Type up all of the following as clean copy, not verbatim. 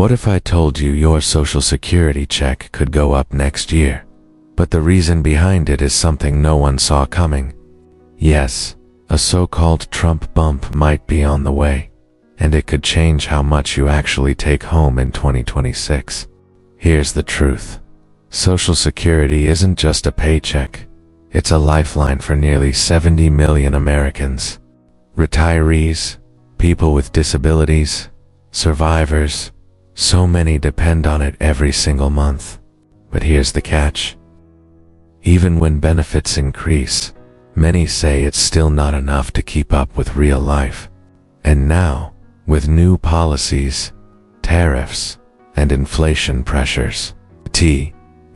What if I told you your Social Security check could go up next year? But the reason behind it is something no one saw coming. Yes, a so-called Trump bump might be on the way, and it could change how much you actually take home in 2026. Here's the truth. Social Security isn't just a paycheck. It's a lifeline for nearly 70 million Americans. Retirees, people with disabilities, survivors, so many depend on it every single month. But here's the catch. Even when benefits increase, many say it's still not enough to keep up with real life. And now, with new policies, tariffs, and inflation pressures, the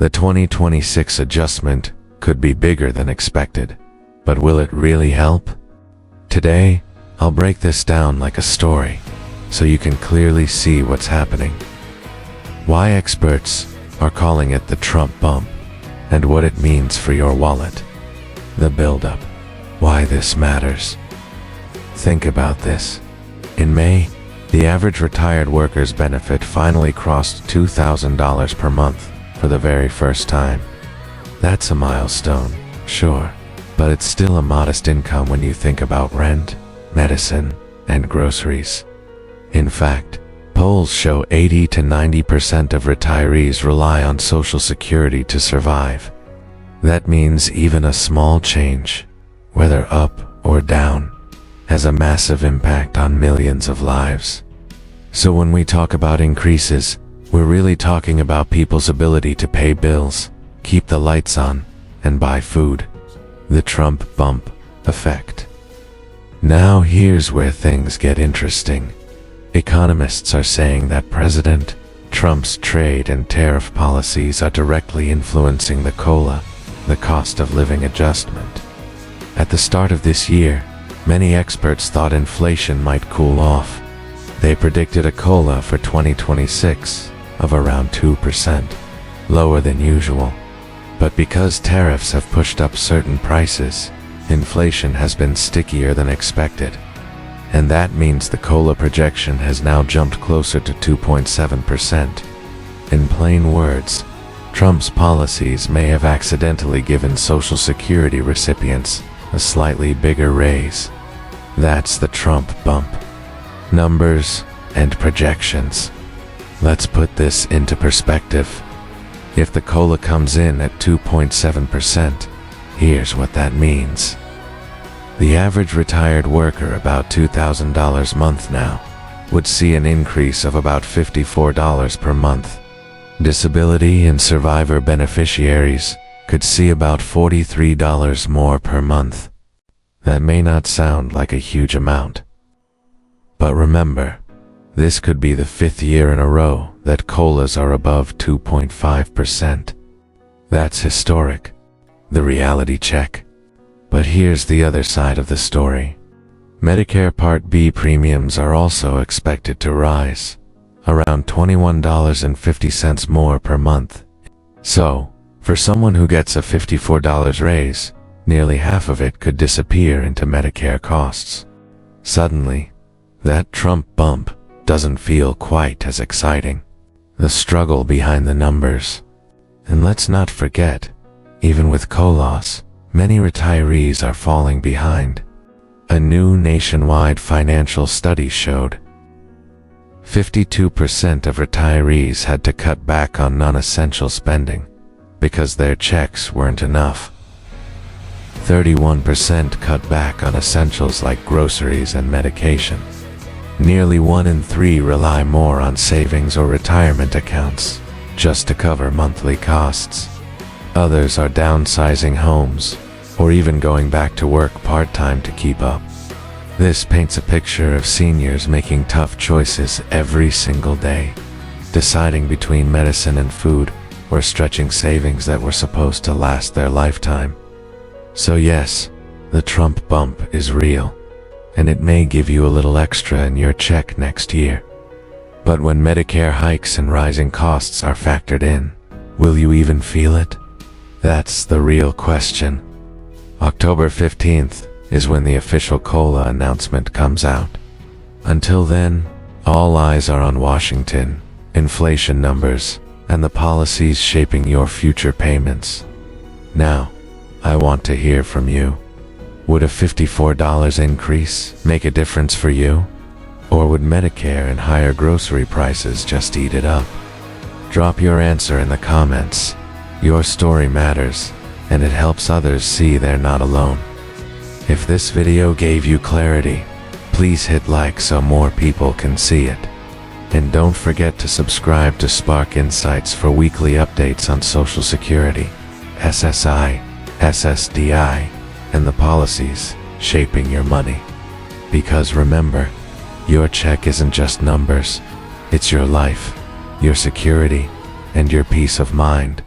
2026 adjustment could be bigger than expected. But will it really help? Today, I'll break this down like a story, so you can clearly see what's happening. Why experts are calling it the Trump bump, and what it means for your wallet. The buildup. Why this matters. Think about this. In May, the average retired worker's benefit finally crossed $2,000 per month for the very first time. That's a milestone, sure, but it's still a modest income when you think about rent, medicine, and groceries. In fact, polls show 80 to 90% of retirees rely on Social Security to survive. That means even a small change, whether up or down, has a massive impact on millions of lives. So when we talk about increases, we're really talking about people's ability to pay bills, keep the lights on, and buy food. The Trump bump effect. Now here's where things get interesting. Economists are saying that President Trump's trade and tariff policies are directly influencing the COLA, the cost of living adjustment. At the start of this year, many experts thought inflation might cool off. They predicted a COLA for 2026 of around 2%, lower than usual. But because tariffs have pushed up certain prices, inflation has been stickier than expected. And that means the COLA projection has now jumped closer to 2.7%. In plain words, Trump's policies may have accidentally given Social Security recipients a slightly bigger raise. That's the Trump bump. Numbers and projections. Let's put this into perspective. If the COLA comes in at 2.7%, here's what that means. The average retired worker, about $2,000 a month now, would see an increase of about $54 per month. Disability and survivor beneficiaries could see about $43 more per month. That may not sound like a huge amount. But remember, this could be the 5th year in a row that COLAs are above 2.5%. That's historic. The reality check. But here's the other side of the story. Medicare Part B premiums are also expected to rise, around $21.50 more per month. So, for someone who gets a $54 raise, nearly half of it could disappear into Medicare costs. Suddenly, that Trump bump doesn't feel quite as exciting. The struggle behind the numbers. And let's not forget, even with COLAs, many retirees are falling behind. A new nationwide financial study showed 52% of retirees had to cut back on non-essential spending because their checks weren't enough. 31% cut back on essentials like groceries and medication. Nearly 1 in 3 rely more on savings or retirement accounts just to cover monthly costs. Others are downsizing homes or even going back to work part-time to keep up. This paints a picture of seniors making tough choices every single day, deciding between medicine and food or stretching savings that were supposed to last their lifetime. So yes, the Trump bump is real, and it may give you a little extra in your check next year. But when Medicare hikes and rising costs are factored in, will you even feel it? That's the real question. October 15th is when the official COLA announcement comes out. Until then, all eyes are on Washington inflation numbers, and the policies shaping your future payments. Now, I want to hear from you. Would a $54 increase make a difference for you? Or would Medicare and higher grocery prices just eat it up? Drop your answer in the comments. Your story matters, and it helps others see they're not alone. If this video gave you clarity, please hit like so more people can see it. And don't forget to subscribe to Spark Insights for weekly updates on Social Security, SSI, SSDI, and the policies shaping your money. Because remember, your check isn't just numbers, it's your life, your security, and your peace of mind.